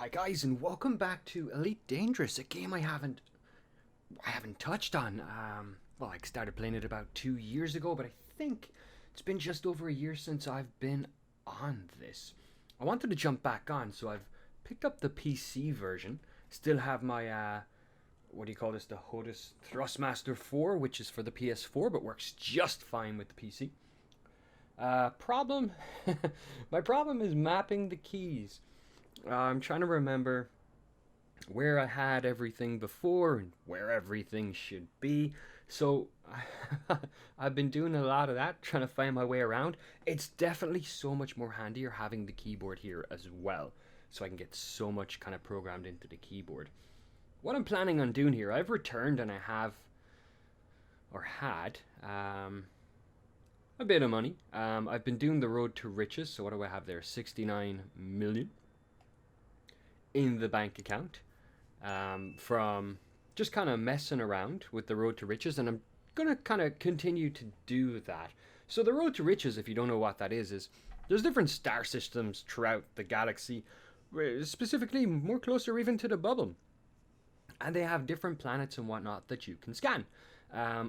Hi guys, and welcome back to Elite Dangerous, a game I haven't touched on. Well, I started playing it about 2 years ago, but I think it's been just over a year since I've been on this. I wanted to jump back on, so I've picked up the PC version. Still have my what do you call this? The HOTAS Thrustmaster 4, which is for the PS4, but works just fine with the PC. Problem, my problem is mapping the keys. I'm trying to remember where I had everything before and where everything should be. So I've been doing a lot of that, trying to find my way around. It's definitely so much more handier having the keyboard here as well, so I can get so much kind of programmed into the keyboard. What I'm planning on doing here, I've returned and I have, or had, a bit of money. I've been doing the road to riches, so what do I have there? 69 million in the bank account from just kind of messing around with the road to riches, and I'm going to kind of continue to do that. So the road to riches, if you don't know what that is there's different star systems throughout the galaxy, specifically more closer even to the bubble, and they have different planets and whatnot that you can scan.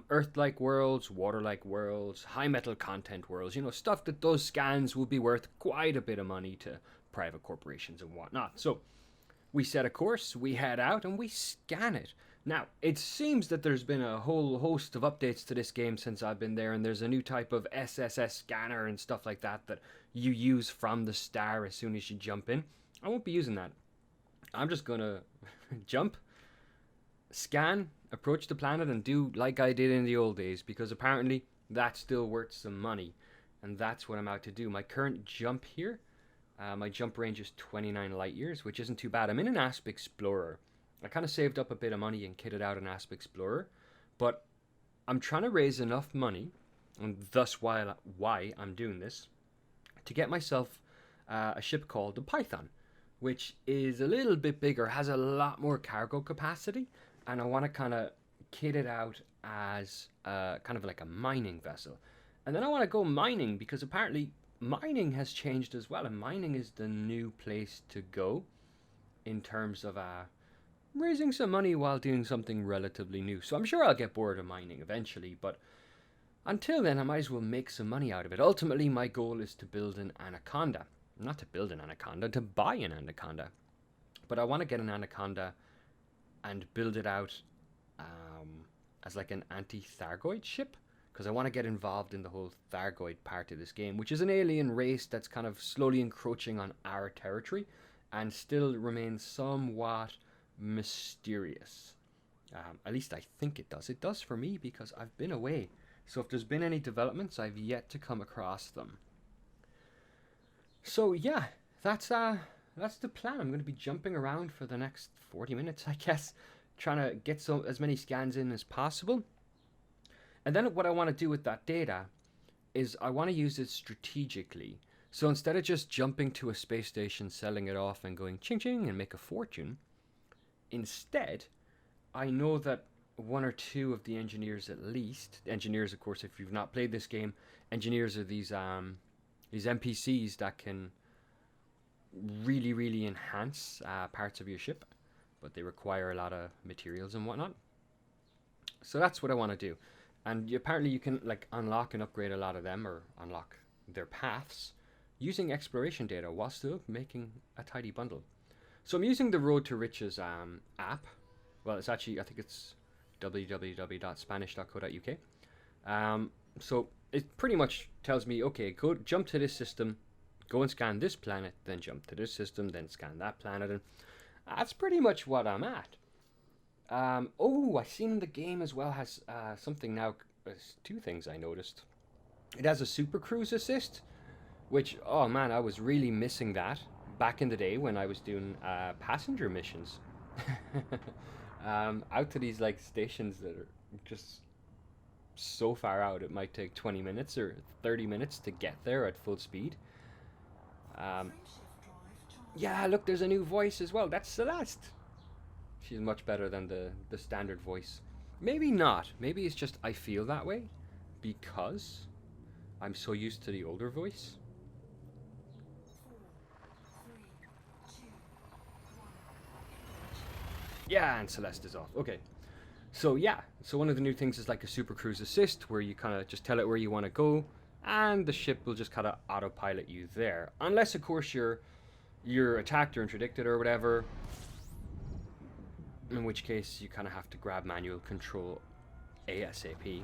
Earth-like worlds, water-like worlds, high metal content worlds, stuff that those scans will be worth quite a bit of money to private corporations and whatnot. So we set a course, we head out, and we scan it. Now, it seems that there's been a whole host of updates to this game since I've been there, and there's a new type of SSS scanner and stuff like that that you use from the star as soon as you jump in. I won't be using that. I'm just going to jump, scan, approach the planet, and do like I did in the old days, because apparently that's still worth some money, and that's what I'm out to do. My current jump here, my jump range is 29 light years, which isn't too bad. I'm in an ASP Explorer. I kind of saved up a bit of money and kitted out an ASP Explorer, but I'm trying to raise enough money, and thus why I'm doing this, to get myself a ship called the Python, which is a little bit bigger, has a lot more cargo capacity, and I want to kind of kit it out as kind of like a mining vessel. And then I want to go mining, because apparently mining has changed as well, and mining is the new place to go in terms of raising some money while doing something relatively new. So I'm sure I'll get bored of mining eventually, but until then I might as well make some money out of it. Ultimately, my goal is to build an Anaconda. Not to build an Anaconda, to buy an Anaconda. But I want to get an Anaconda and build it out as like an anti-Thargoid ship, because I want to get involved in the whole Thargoid part of this game, which is an alien race that's kind of slowly encroaching on our territory and still remains somewhat mysterious. At least I think it does. It does for me, because I've been away. So if there's been any developments, I've yet to come across them. So yeah, that's the plan. I'm going to be jumping around for the next 40 minutes, I guess, trying to get as many scans in as possible. And then what I want to do with that data is I want to use it strategically. So instead of just jumping to a space station, selling it off and going ching ching and make a fortune, instead, I know that one or two of the engineers at least, engineers of course if you've not played this game, engineers are these NPCs that can really enhance parts of your ship, but they require a lot of materials and whatnot. So that's what I want to do. And apparently you can like unlock and upgrade a lot of them, or unlock their paths, using exploration data while still making a tidy bundle. So I'm using the Road to Riches app. Well, it's actually, I think it's www.spanish.co.uk. So it pretty much tells me, okay, go jump to this system, go and scan this planet, then jump to this system, then scan that planet, and that's pretty much what I'm at. I seen the game as well has something now. Two things I noticed. It has a Super Cruise assist, which, oh man, I was really missing that back in the day when I was doing passenger missions. Out to these like stations that are just so far out, it might take 20 minutes or 30 minutes to get there at full speed. Yeah, look, there's a new voice as well. That's Celeste. She's much better than the standard voice. Maybe not. Maybe it's just I feel that way because I'm so used to the older voice. Yeah, and Celeste is off. Okay. So yeah, so one of the new things is like a super cruise assist where you kind of just tell it where you want to go, and the ship will just kind of autopilot you there. Unless of course you're attacked or interdicted or whatever, in which case you kind of have to grab manual control ASAP.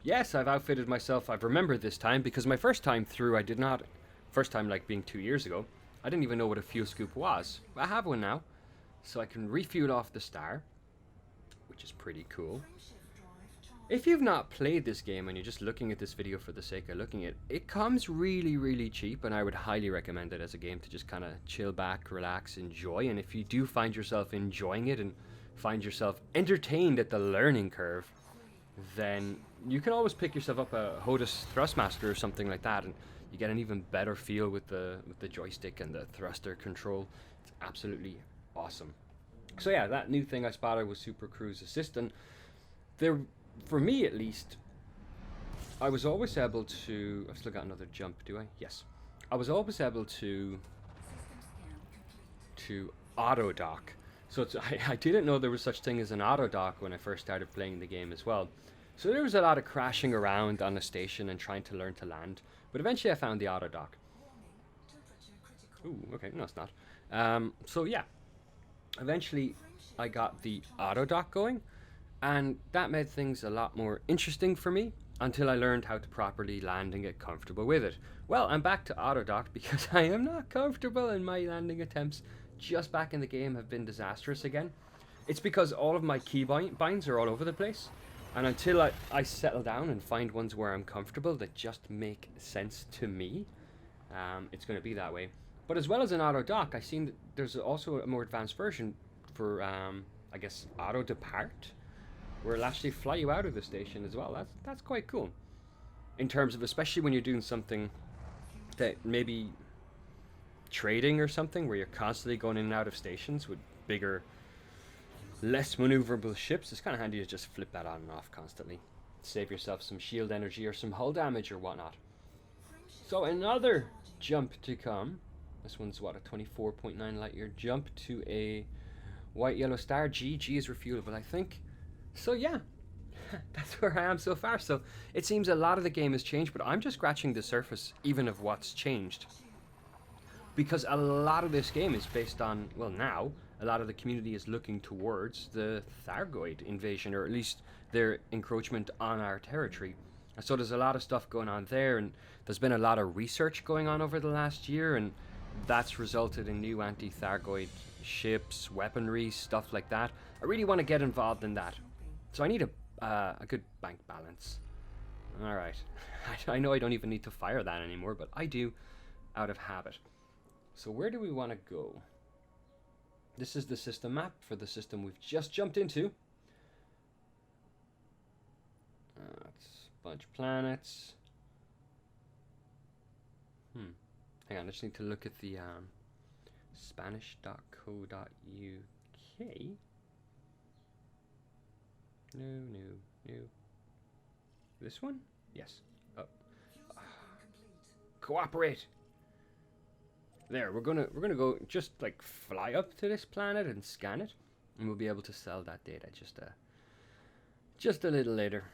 Yes, I've outfitted myself. I've remembered this time because my first time through, I did not. First time, like being 2 years ago, I didn't even know what a fuel scoop was. I have one now, so I can refuel off the star, which is pretty cool. If you've not played this game and you're just looking at this video for the sake of looking at it, it comes really, really cheap, and I would highly recommend it as a game to just kind of chill back, relax, enjoy. And if you do find yourself enjoying it and find yourself entertained at the learning curve, then you can always pick yourself up a HOTAS Thrustmaster or something like that, and you get an even better feel with the joystick and the thruster control. It's absolutely awesome. So yeah, that new thing I spotted was Super Cruise Assist, and there, for me at least, I was always able to. I've still got another jump, do I? Yes. I was always able to auto dock. So it's, I didn't know there was such thing as an auto dock when I first started playing the game as well. So there was a lot of crashing around on the station and trying to learn to land. But eventually I found the auto dock. Ooh, okay, no it's not. So yeah, eventually I got the auto dock going, and that made things a lot more interesting for me until I learned how to properly land and get comfortable with it. Well, I'm back to auto dock because I am not comfortable, and my landing attempts just back in the game have been disastrous again. It's because all of my key binds are all over the place, and until I settle down and find ones where I'm comfortable that just make sense to me, it's going to be that way. But as well as an auto dock, I've seen that there's also a more advanced version for I guess auto depart, where it'll actually fly you out of the station as well. That's quite cool, in terms of especially when you're doing something that maybe trading or something where you're constantly going in and out of stations with bigger, less maneuverable ships. It's kind of handy to just flip that on and off constantly. Save yourself some shield energy or some hull damage or whatnot. So another jump to come. This one's what, a 24.9 light year jump to a white yellow star. G is refuelable, I think. So yeah, that's where I am so far. So it seems a lot of the game has changed, but I'm just scratching the surface even of what's changed. Because a lot of this game is based on, well now, a lot of the community is looking towards the Thargoid invasion, or at least their encroachment on our territory. So there's a lot of stuff going on there, and there's been a lot of research going on over the last year, and that's resulted in new anti-Thargoid ships, weaponry, stuff like that. I really want to get involved in that. So I need a good bank balance. Alright, I know I don't even need to fire that anymore, but I do out of habit. So where do we want to go? This is the system map for the system we've just jumped into. It's a bunch of planets. Hang on, I just need to look at the Spanish.co.uk. No. This one? Yes. Oh. Cooperate. There, we're gonna go just like fly up to this planet and scan it, and we'll be able to sell that data just a little later.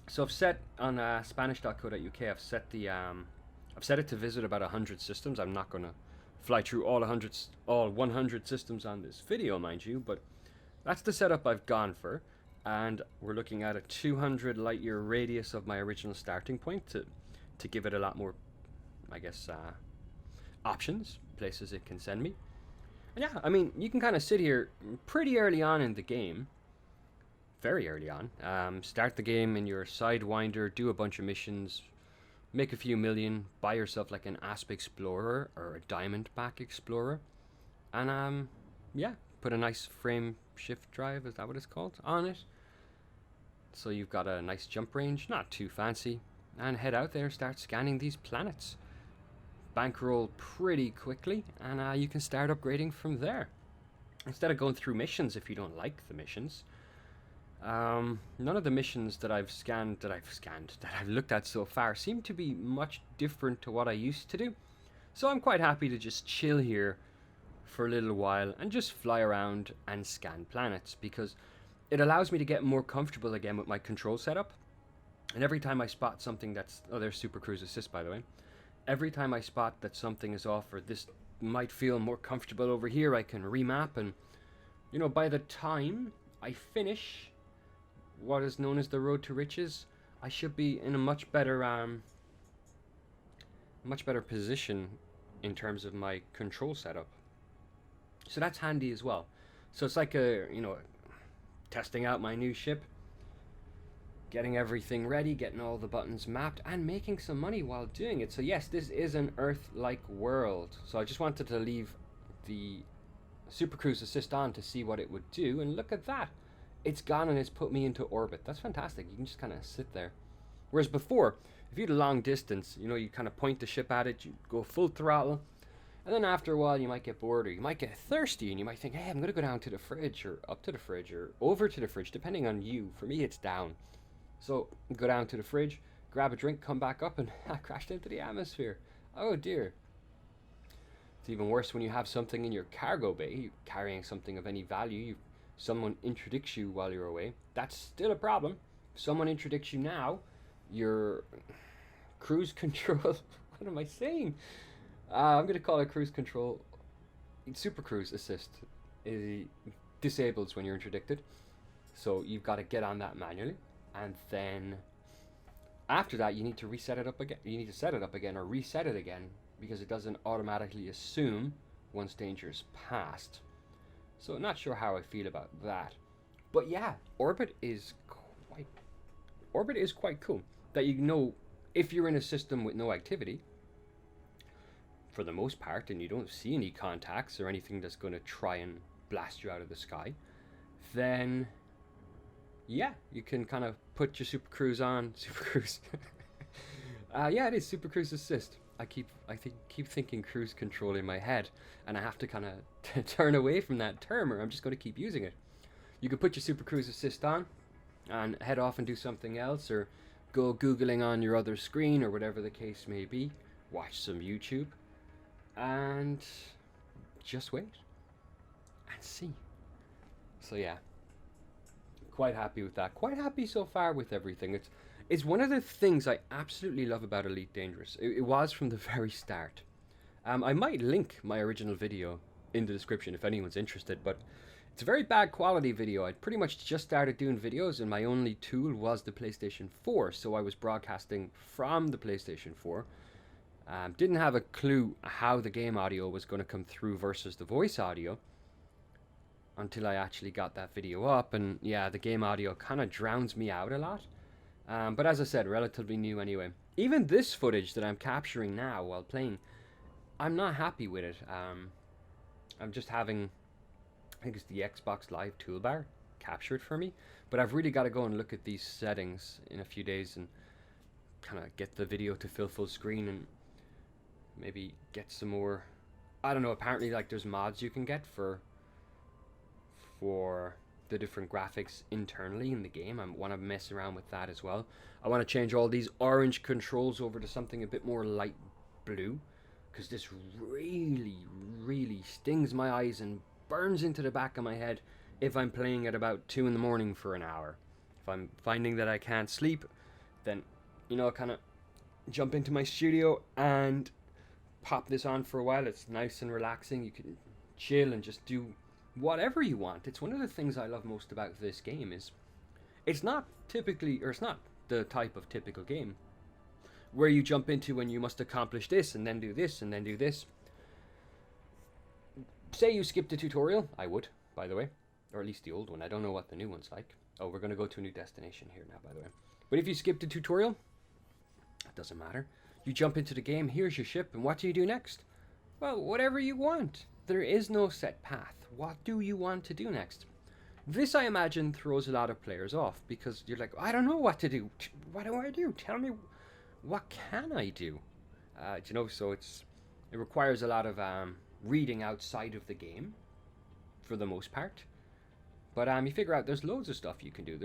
So I've set on Spanish.co.uk. I've set it to visit about 100 systems. I'm not gonna fly through all 100 systems on this video, mind you, but that's the setup I've gone for, and we're looking at a 200 light year radius of my original starting point to give it a lot more, I guess, options, places it can send me. And yeah, I mean, you can kind of sit here pretty early on in the game, very early on, start the game in your Sidewinder, do a bunch of missions, make a few million, buy yourself like an ASP Explorer or a Diamondback Explorer, and yeah, put a nice frame shift drive, is that what it's called, on it. So you've got a nice jump range, not too fancy, and head out there and start scanning these planets. Bankroll pretty quickly, and you can start upgrading from there. Instead of going through missions if you don't like the missions. None of the missions that I've looked at so far seem to be much different to what I used to do. So I'm quite happy to just chill here for a little while and just fly around and scan planets, because it allows me to get more comfortable again with my control setup. And every time I spot something that's... Oh, there's Super Cruise Assist, by the way. Every time I spot that something is off, or this might feel more comfortable over here, I can remap. And, you know, by the time I finish what is known as the Road to Riches, I should be in a much better position in terms of my control setup. So that's handy as well. So it's like testing out my new ship, getting everything ready, getting all the buttons mapped, and making some money while doing it. So yes, this is an Earth-like world. So I just wanted to leave the Super Cruise Assist on to see what it would do, and look at that. It's gone and it's put me into orbit. That's fantastic. You can just kind of sit there. Whereas before, if you had a long distance, you kind of point the ship at it, you go full throttle, and then after a while you might get bored, or you might get thirsty, and you might think, hey, I'm going to go down to the fridge, or up to the fridge, or over to the fridge, depending on you. For me, it's down. So go down to the fridge, grab a drink, come back up, and I crashed into the atmosphere. Oh dear. It's even worse when you have something in your cargo bay, you're carrying something of any value, someone interdicts you while you're away. That's still a problem. If someone interdicts you now, your cruise control... What am I saying? I'm going to call it cruise control. Super Cruise Assist disables when you're interdicted. So you've got to get on that manually. And then after that, you need to reset it up again. You need to set it up again or reset it again, because it doesn't automatically assume once danger's passed. So not sure how I feel about that. But yeah, orbit is quite cool. That if you're in a system with no activity, for the most part, and you don't see any contacts or anything that's going to try and blast you out of the sky, then yeah, you can kind of put your Super Cruise on. Super Cruise. Yeah, it is Super Cruise Assist. I keep thinking cruise control in my head, and I have to kind of turn away from that term, or I'm just going to keep using it. You can put your Super Cruise Assist on and head off and do something else, or go Googling on your other screen, or whatever the case may be. Watch some YouTube, and just wait and see. So yeah, quite happy with that. Quite happy so far with everything. It's one of the things I absolutely love about Elite Dangerous. It was from the very start. I might link my original video in the description if anyone's interested, but it's a very bad quality video. I'd pretty much just started doing videos, and my only tool was the PlayStation 4, so I was broadcasting from the PlayStation 4. Didn't have a clue how the game audio was going to come through versus the voice audio until I actually got that video up, and yeah, the game audio kind of drowns me out a lot. But as I said, relatively new anyway. Even this footage that I'm capturing now while playing, I'm not happy with it. I'm just having, I think it's the Xbox Live toolbar captured for me, but I've really got to go and look at these settings in a few days and kind of get the video to fill full screen, and maybe get some more, I don't know, apparently like there's mods you can get for the different graphics internally in the game. I want to mess around with that as well. I want to change all these orange controls over to something a bit more light blue, because this really stings my eyes and burns into the back of my head if I'm playing at about 2 in the morning for an hour. If I'm finding that I can't sleep, then kind of jump into my studio and pop this on for a while. It's nice and relaxing. You can chill and just do whatever you want. It's one of the things I love most about this game is it's not the type of typical game where you jump into and you must accomplish this and then do this and then do this. Say you skipped a tutorial. I would, by the way, or at least the old one. I don't know what the new one's like. Oh, we're going to go to a new destination here now, by the way. But if you skipped a tutorial, it doesn't matter. You jump into the game, here's your ship, and what do you do next? Well, whatever you want. There is no set path. What do you want to do next? This, I imagine, throws a lot of players off, because you're like, I don't know what to do. What do I do? Tell me, what can I do? So it requires a lot of reading outside of the game, for the most part. But you figure out there's loads of stuff you can do.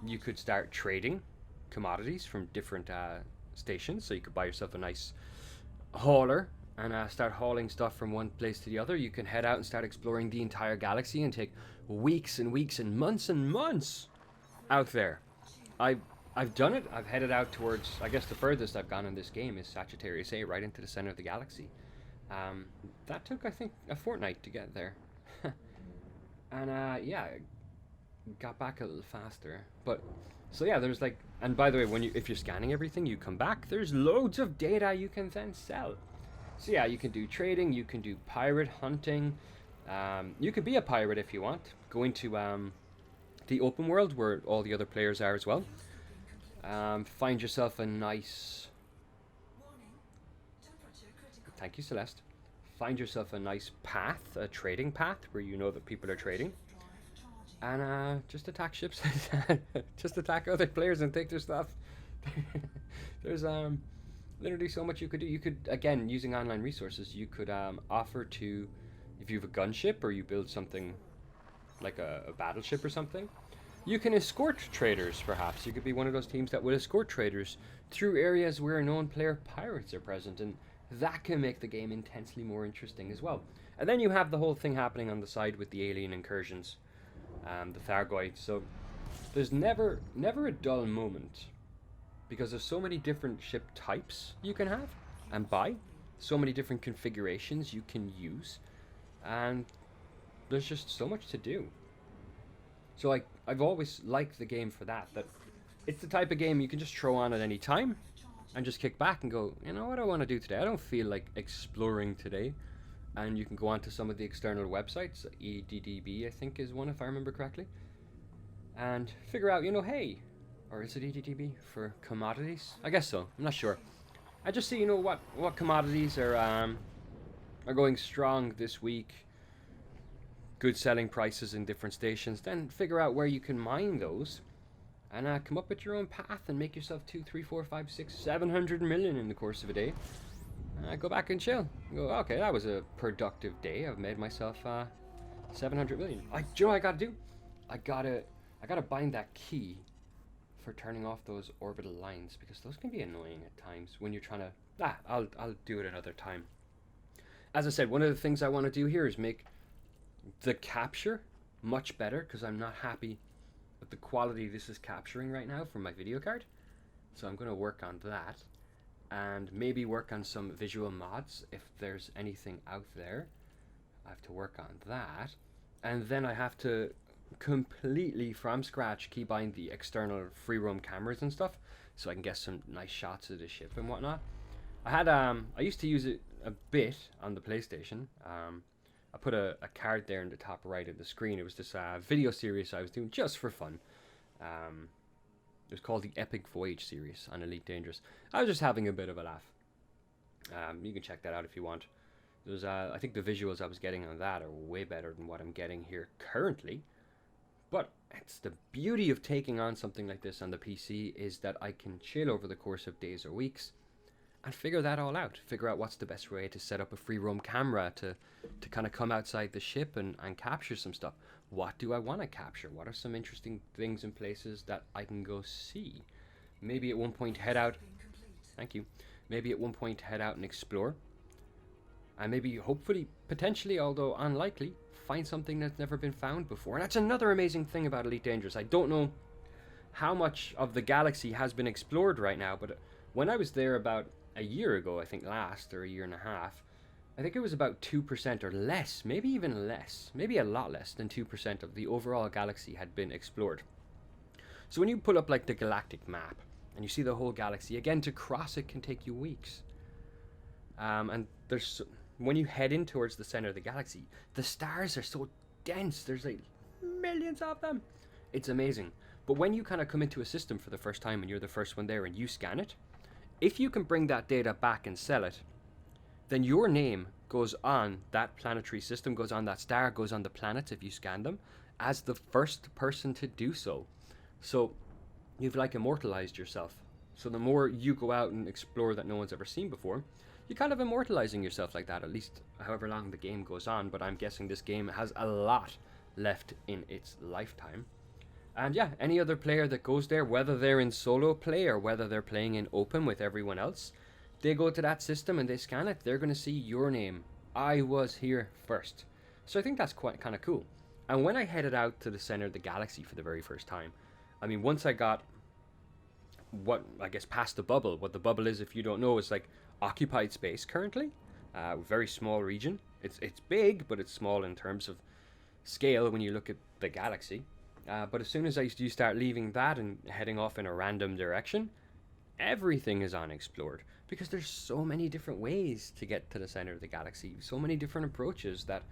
You could start trading commodities from different stations. So you could buy yourself a nice hauler and start hauling stuff from one place to the other. You can head out and start exploring the entire galaxy and take weeks and weeks and months out there. I've done it. I've headed out towards, I guess the furthest I've gone in this game is Sagittarius A, right into the center of the galaxy. That took, I think, a fortnight to get there. And yeah, got back a little faster. But so yeah, there's like, and by the way, if you're scanning everything, you come back, there's loads of data you can then sell. So yeah, you can do trading, you can do pirate hunting. You could be a pirate if you want. Go into the open world where all the other players are as well. Find yourself a nice... Thank you, Celeste. Find yourself a nice path, a trading path, where you know that people are trading. And just attack ships. Just attack other players and take their stuff. There's literally so much you could do. You could, again, using online resources, you could offer to, if you have a gunship or you build something like a battleship or something, you can escort traders, perhaps. You could be one of those teams that would escort traders through areas where known player pirates are present, and that can make the game intensely more interesting as well. And then you have the whole thing happening on the side with the alien incursions, the Thargoid. So there's never a dull moment, because there's so many different ship types you can have and buy, so many different configurations you can use, and there's just so much to do. So I've always liked the game for that it's the type of game you can just throw on at any time and just kick back and go, you know what I want to do today? I don't feel like exploring today. And you can go onto some of the external websites, EDDB I think is one if I remember correctly, and figure out, you know, hey, or is it EDDB for commodities? I guess so, I'm not sure. I just see, you know, what commodities are going strong this week, good selling prices in different stations, then figure out where you can mine those, and come up with your own path and make yourself 2, 3, 4, 5, 6, 700 million in the course of a day. Go back and chill. Go, okay, that was a productive day. I've made myself 700 million. Do you know what I gotta do? I gotta bind that key for turning off those orbital lines, because those can be annoying at times when you're trying to... I'll do it another time. As I said, one of the things I want to do here is make the capture much better, because I'm not happy with the quality this is capturing right now from my video card. So I'm going to work on that, and maybe work on some visual mods if there's anything out there. I have to work on that, and then I have to completely from scratch keybind the external free roam cameras and stuff, so I can get some nice shots of the ship and whatnot. I used to use it a bit on the PlayStation. I put a card there in the top right of the screen. It was this video series I was doing just for fun. It was called the Epic Voyage series on Elite Dangerous. I was just having a bit of a laugh. You can check that out if you want. There's, I think the visuals I was getting on that are way better than what I'm getting here currently. But it's the beauty of taking on something like this on the PC, is that I can chill over the course of days or weeks and figure that all out. Figure out what's the best way to set up a free roam camera to kind of come outside the ship and capture some stuff. What do I want to capture? What are some interesting things and places that I can go see? Maybe at one point head out... Thank you. Maybe at one point head out and explore. And maybe, hopefully, potentially, although unlikely, find something that's never been found before. And that's another amazing thing about Elite Dangerous. I don't know how much of the galaxy has been explored right now, but when I was there about a year ago, I think last, or a year and a half, I think it was about 2% or less, maybe even less, maybe a lot less than 2% of the overall galaxy had been explored. So when you pull up like the galactic map and you see the whole galaxy, again, to cross it can take you weeks. And there's, when you head in towards the center of the galaxy, the stars are so dense, there's like millions of them. It's amazing. But when you kind of come into a system for the first time and you're the first one there and you scan it, if you can bring that data back and sell it, then your name goes on that planetary system, goes on that star, goes on the planets if you scan them, as the first person to do so. So you've like immortalized yourself. So the more you go out and explore that no one's ever seen before, you're kind of immortalizing yourself like that, at least however long the game goes on. But I'm guessing this game has a lot left in its lifetime. And yeah, any other player that goes there, whether they're in solo play or whether they're playing in open with everyone else, they go to that system and they scan it, they're going to see your name. I was here first. So I think that's quite kind of cool. And when I headed out to the center of the galaxy for the very first time, I mean, once I got what I guess past the bubble, what the bubble is, if you don't know, is like occupied space currently, very small region. It's big, but it's small in terms of scale when you look at the galaxy. But as soon as you start leaving that and heading off in a random direction, everything is unexplored because there's so many different ways to get to the center of the galaxy, so many different approaches that.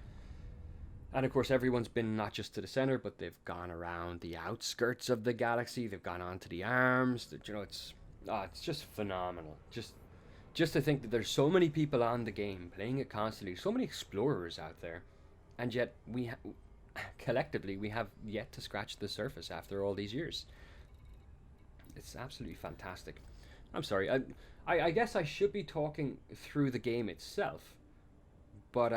And of course, everyone's been not just to the center, but they've gone around the outskirts of the galaxy. They've gone onto the arms. You know, it's just phenomenal. Just to think that there's so many people on the game playing it constantly, so many explorers out there, and yet collectively we have yet to scratch the surface after all these years. It's absolutely fantastic. I'm sorry. I guess I should be talking through the game itself, but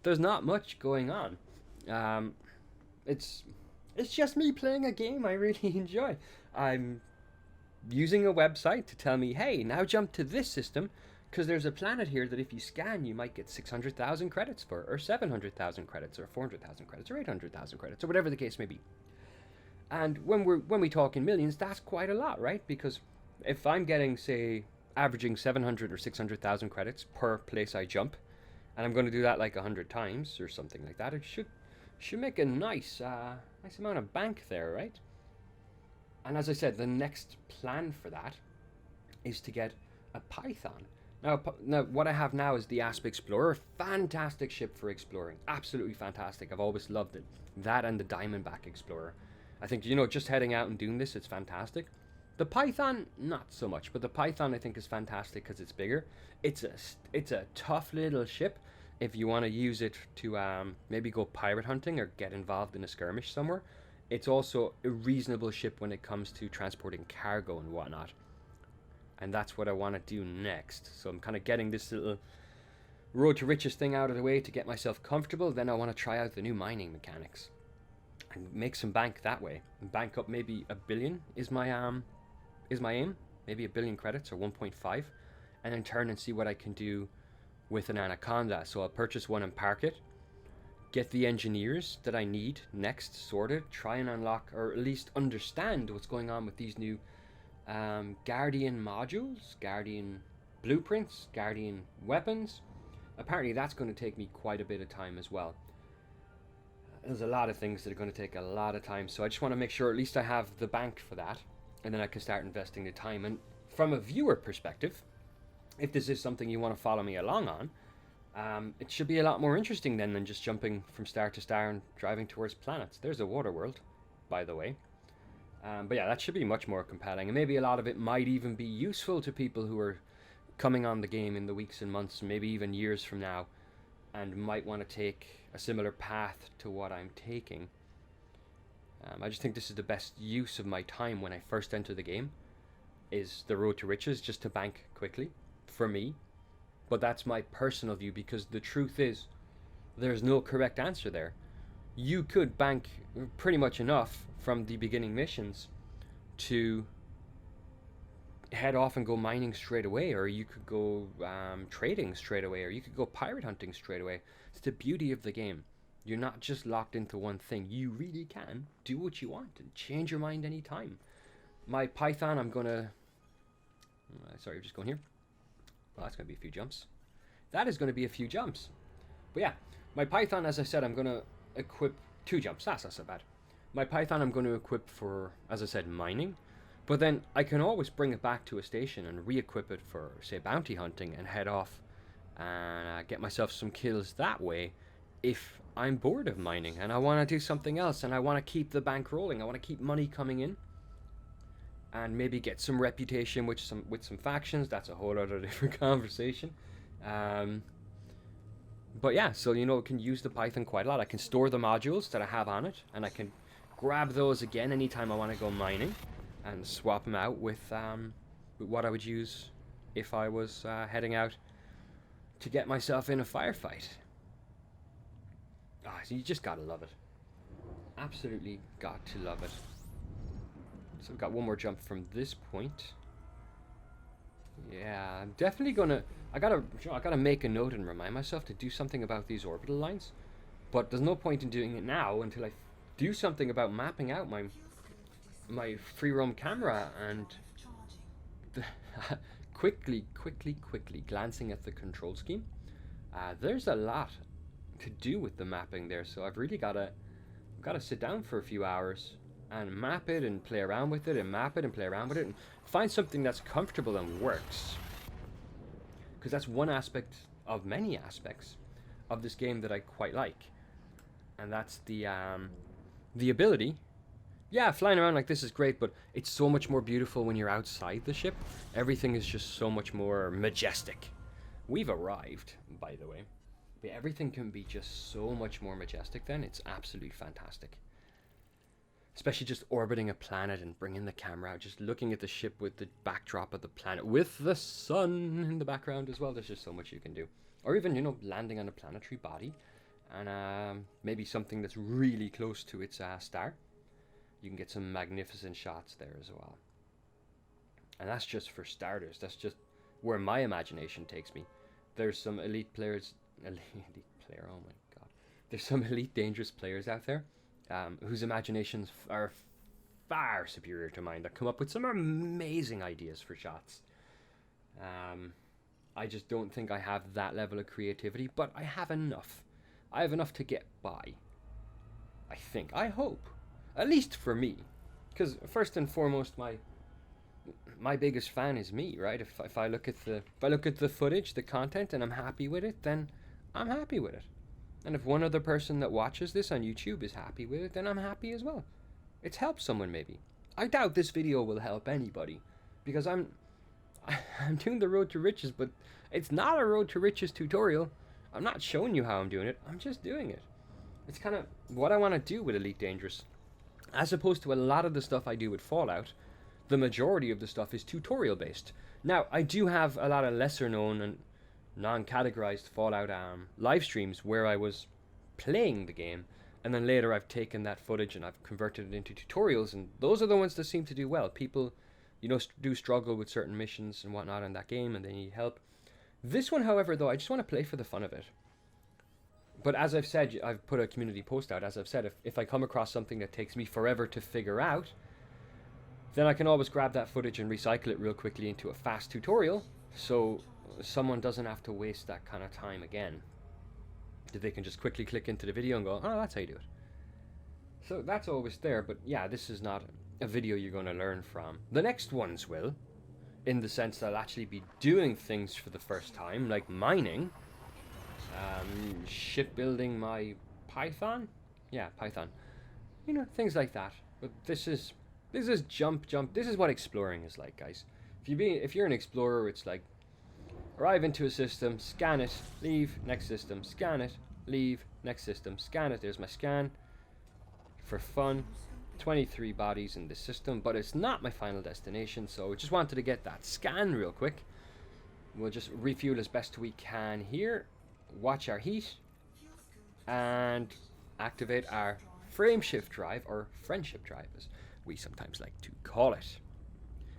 there's not much going on. It's just me playing a game I really enjoy. I'm using a website to tell me, hey, now jump to this system, because there's a planet here that if you scan, you might get 600,000 credits for, or 700,000 credits, or 400,000 credits, or 800,000 credits, or whatever the case may be. And when we talk in millions, that's quite a lot, right? Because if I'm getting, say, averaging 700 or 600,000 credits per place I jump, and I'm going to do that like 100 times or something like that, it should make a nice amount of bank there, right? And as I said, the next plan for that is to get a Python. Now what I have now is the ASP Explorer, fantastic ship for exploring, absolutely fantastic. I've always loved it. That and the Diamondback Explorer. I think, you know, just heading out and doing this, it's fantastic. The Python, not so much, but the Python I think is fantastic because it's bigger. It's a tough little ship if you want to use it to maybe go pirate hunting or get involved in a skirmish somewhere. It's also a reasonable ship when it comes to transporting cargo and whatnot. And that's what I want to do next. So I'm kind of getting this little road to riches thing out of the way to get myself comfortable. Then I want to try out the new mining mechanics and make some bank that way. And bank up maybe 1 billion is my aim. Maybe 1 billion credits or 1.5, and then turn and see what I can do with an Anaconda. So I'll purchase one and park it, get the engineers that I need next sorted, try and unlock or at least understand what's going on with these new Guardian modules, Guardian blueprints, Guardian weapons. Apparently that's going to take me quite a bit of time as well. There's a lot of things that are going to take a lot of time, so I just want to make sure at least I have the bank for that, and then I can start investing the time. And from a viewer perspective, if this is something you want to follow me along on, it should be a lot more interesting then than just jumping from star to star and driving towards planets. There's a water world, by the way. But yeah, that should be much more compelling, and maybe a lot of it might even be useful to people who are coming on the game in the weeks and months, maybe even years from now, and might want to take a similar path to what I'm taking. I just think this is the best use of my time when I first enter the game, is the road to riches, just to bank quickly, for me. But that's my personal view, because the truth is, there's no correct answer there. You could bank pretty much enough from the beginning missions to head off and go mining straight away, or you could go trading straight away, or you could go pirate hunting straight away. It's the beauty of the game. You're not just locked into one thing. You really can do what you want and change your mind anytime. My Python, I'm gonna sorry, I'm just going here. Well, that's gonna be a few jumps. That is gonna be a few jumps. But yeah, my Python, as I said, I'm gonna equip 2 jumps. That's not so bad. My Python I'm going to equip for, as I said, mining, but then I can always bring it back to a station and re-equip it for, say, bounty hunting, and head off and get myself some kills that way if I'm bored of mining and I want to do something else and I want to keep the bank rolling. I want to keep money coming in and maybe get some reputation with some factions. That's a whole other different conversation. But yeah, so you know, I can use the Python quite a lot. I can store the modules that I have on it, and I can grab those again anytime I want to go mining, and swap them out with what I would use if I was heading out to get myself in a firefight. So you just gotta love it. Absolutely got to love it. So we've got one more jump from this point. Yeah, I'm definitely gonna. I gotta make a note and remind myself to do something about these orbital lines. But there's no point in doing it now until I do something about mapping out my free roam camera and the quickly glancing at the control scheme. There's a lot to do with the mapping there, so I've really gotta sit down for a few hours and map it and play around with it and map it and play around with it and find something that's comfortable and works. Because that's one aspect of many aspects of this game that I quite like, and that's the ability. Yeah, flying around like this is great, but it's so much more beautiful when you're outside the ship. Everything is just so much more majestic. We've arrived, by the way. But everything can be just so much more majestic then. It's absolutely fantastic. Especially just orbiting a planet and bringing the camera out, just looking at the ship with the backdrop of the planet, with the sun in the background as well. There's just so much you can do. Or even, landing on a planetary body and maybe something that's really close to its star. You can get some magnificent shots there as well. And that's just for starters. That's just where my imagination takes me. There's some elite players, oh my god. There's some elite dangerous players out there whose imaginations are far superior to mine, that come up with some amazing ideas for shots. I just don't think I have that level of creativity, but I have enough. I have enough to get by. I think. I hope. At least for me. Because first and foremost, my biggest fan is me, right? If I look at the footage, the content, and I'm happy with it, then I'm happy with it. And if one other person that watches this on YouTube is happy with it, then I'm happy as well. It's helped someone maybe. I doubt this video will help anybody, because I'm doing the Road to Riches, but it's not a Road to Riches tutorial. I'm not showing you how I'm doing it. I'm just doing it. It's kind of what I want to do with Elite Dangerous. As opposed to a lot of the stuff I do with Fallout, the majority of the stuff is tutorial based. Now, I do have a lot of lesser known and non-categorized Fallout live streams where I was playing the game, and then later I've taken that footage and I've converted it into tutorials, and those are the ones that seem to do well. People, do struggle with certain missions and whatnot in that game, and they need help. This one, however, though, I just want to play for the fun of it. But as I've said, I've put a community post out, as I've said, if I come across something that takes me forever to figure out, then I can always grab that footage and recycle it real quickly into a fast tutorial, so someone doesn't have to waste that kind of time again. They can just quickly click into the video and go, oh, that's how you do it. So that's always there, but yeah, this is not a video you're going to learn from. The next ones will, in the sense that I'll actually be doing things for the first time, like mining, shipbuilding my Python. Yeah, Python. Things like that. But this is jump. This is what exploring is like, guys. If you're an explorer, it's like arrive into a system, scan it, leave, next system, scan it, leave, next system, scan it. There's my scan. For fun, 23 bodies in this system, but it's not my final destination, so I just wanted to get that scan real quick. We'll just refuel as best we can here, watch our heat, and activate our frameshift drive, or friendship drive as we sometimes like to call it.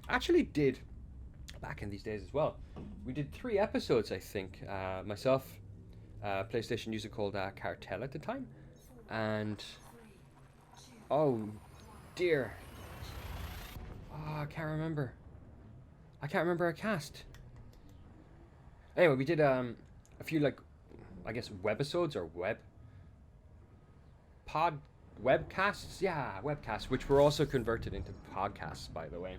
Actually did, back in these days as well, we did 3 episodes, I think, myself, PlayStation user called Cartel at the time, and oh dear, I can't remember our cast. Anyway, we did a few, like, I guess webcasts or webcasts, which were also converted into podcasts, by the way.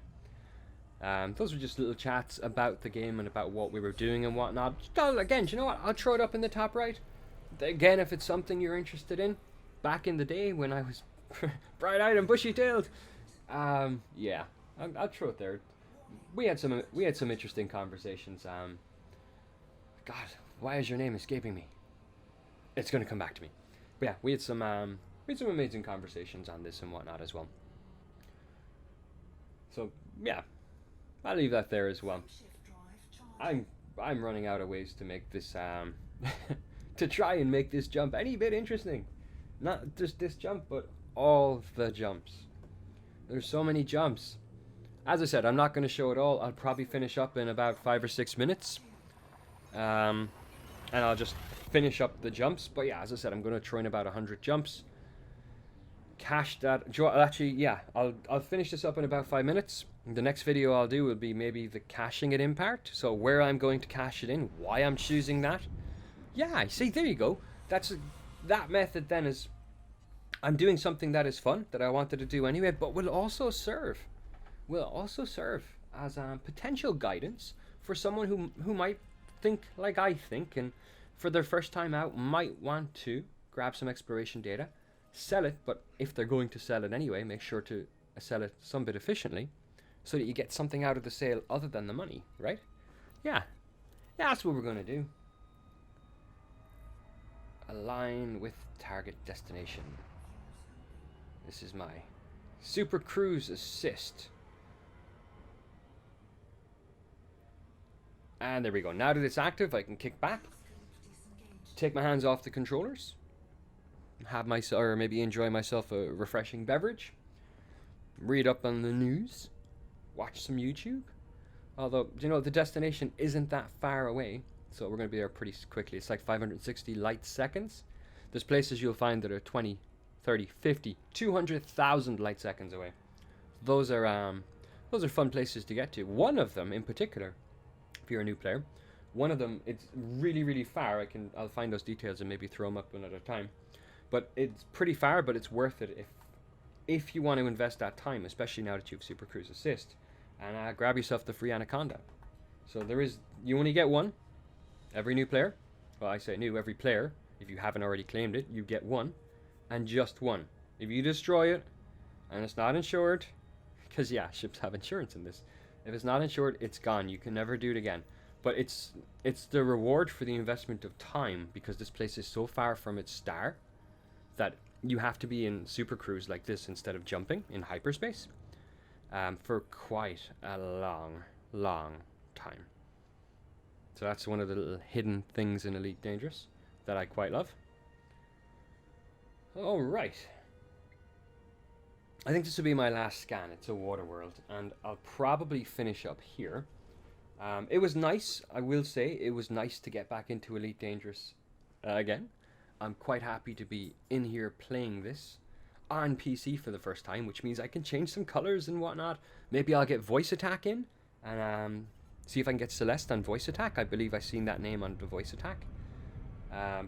Those were just little chats about the game and about what we were doing and whatnot. Again, do you know what? I'll throw it up in the top right. Again, if it's something you're interested in. Back in the day when I was bright-eyed and bushy-tailed. Yeah, I'll throw it there. We had some interesting conversations. God, why is your name escaping me? It's going to come back to me. But yeah, we had some amazing conversations on this and whatnot as well. So yeah, I'll leave that there as well. I'm running out of ways to make this to try and make this jump any bit interesting. Not just this jump, but all the jumps. There's so many jumps. As I said, I'm not going to show it all. I'll probably finish up in about 5 or 6 minutes. And I'll just finish up the jumps. But yeah, as I said, I'm going to throw in about 100 jumps. Cache that. Actually, yeah, I'll finish this up in about 5 minutes. The next video I'll do will be maybe the caching it in part. So where I'm going to cache it in, why I'm choosing that. Yeah, see, there you go. That method then is, I'm doing something that is fun, that I wanted to do anyway, but will also serve as potential guidance for someone who might think like I think, and for their first time out might want to grab some exploration data, sell it, but if they're going to sell it anyway, make sure to sell it some bit efficiently so that you get something out of the sale other than the money, right? Yeah, that's what we're going to do. Align with target destination. This is my Super Cruise Assist. And there we go. Now that it's active, I can kick back, take my hands off the controllers, have myself, or maybe enjoy myself a refreshing beverage, read up on the news, watch some YouTube. Although, you know, the destination isn't that far away, so we're going to be there pretty quickly. It's like 560 light seconds. There's places you'll find that are 20, 30, 50, 200,000 light seconds away. Those are fun places to get to. One of them in particular, if you're a new player, one of them, it's really, really far. I'll find those details and maybe throw them up another time. But it's pretty far, but it's worth it if you want to invest that time, especially now that you have Super Cruise Assist. And grab yourself the free Anaconda. So you only get one. Every new player, well, I say new, every player, if you haven't already claimed it, you get one, and just one. If you destroy it, and it's not insured, because yeah, ships have insurance in this. If it's not insured, it's gone. You can never do it again. But it's the reward for the investment of time, because this place is so far from its star that you have to be in Super Cruise like this instead of jumping in hyperspace for quite a long time. So that's one of the little hidden things in Elite Dangerous that I quite love. All right. I think this will be my last scan. It's a water world, and I'll probably finish up here. It was nice, I will say, it was nice to get back into Elite Dangerous again. I'm quite happy to be in here playing this on PC for the first time, which means I can change some colors and whatnot. Maybe I'll get voice attack in, and see if I can get Celeste on voice attack. I believe I've seen that name on the voice attack.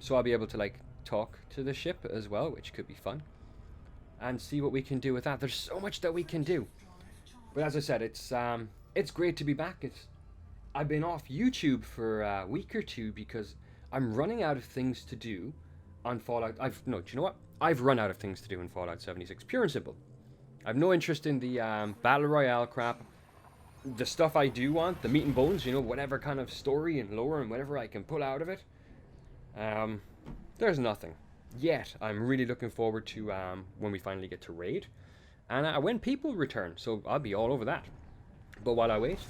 So I'll be able to like talk to the ship as well, which could be fun. And see what we can do with that. There's so much that we can do. But as I said, it's great to be back. I've been off YouTube for a week or two because I'm running out of things to do on Fallout. Do you know what? I've run out of things to do in Fallout 76. Pure and simple. I've no interest in the Battle Royale crap. The stuff I do want, the meat and bones, you know, whatever kind of story and lore and whatever I can pull out of it. There's nothing. Yet, I'm really looking forward to when we finally get to raid. And when people return, so I'll be all over that. But while I wait,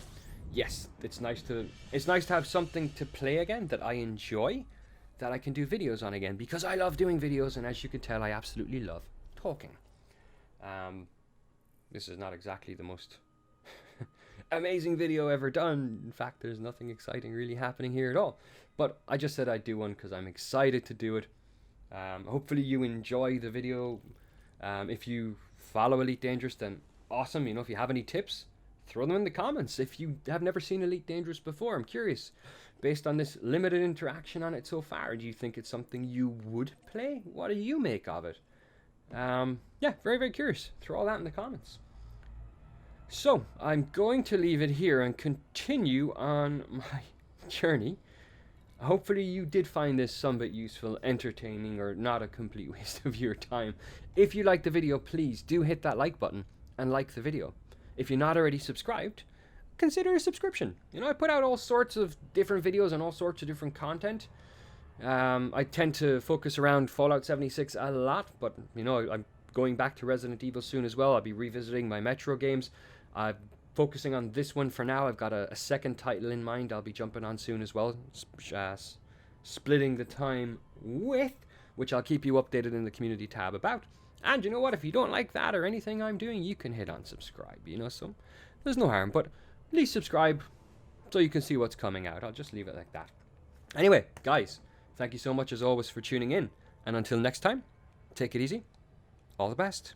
yes, it's nice to have something to play again that I enjoy, that I can do videos on again, because I love doing videos, and as you can tell, I absolutely love talking. This is not exactly the most amazing video ever done. In fact, there's nothing exciting really happening here at all. But I just said I'd do one because I'm excited to do it. Hopefully you enjoy the video. If you follow Elite Dangerous, then awesome. You know, if you have any tips, throw them in the comments. If you have never seen Elite Dangerous before, I'm curious. Based on this limited interaction on it so far, do you think it's something you would play? What do you make of it? Yeah, very, very curious. Throw all that in the comments. So, I'm going to leave it here and continue on my journey. Hopefully you did find this somewhat useful, entertaining, or not a complete waste of your time. If you liked the video, please do hit that like button and like the video. If you're not already subscribed, consider a subscription. You know, I put out all sorts of different videos and all sorts of different content. I tend to focus around Fallout 76 a lot, but, you know, I'm going back to Resident Evil soon as well. I'll be revisiting my Metro games. I'm focusing on this one for now. I've got a second title in mind I'll be jumping on soon as well. Splitting the time with, which I'll keep you updated in the community tab about. And you know what? If you don't like that or anything I'm doing, you can hit on subscribe, you know, so there's no harm. But at least subscribe so you can see what's coming out. I'll just leave it like that. Anyway, guys, thank you so much as always for tuning in. And until next time, take it easy. All the best.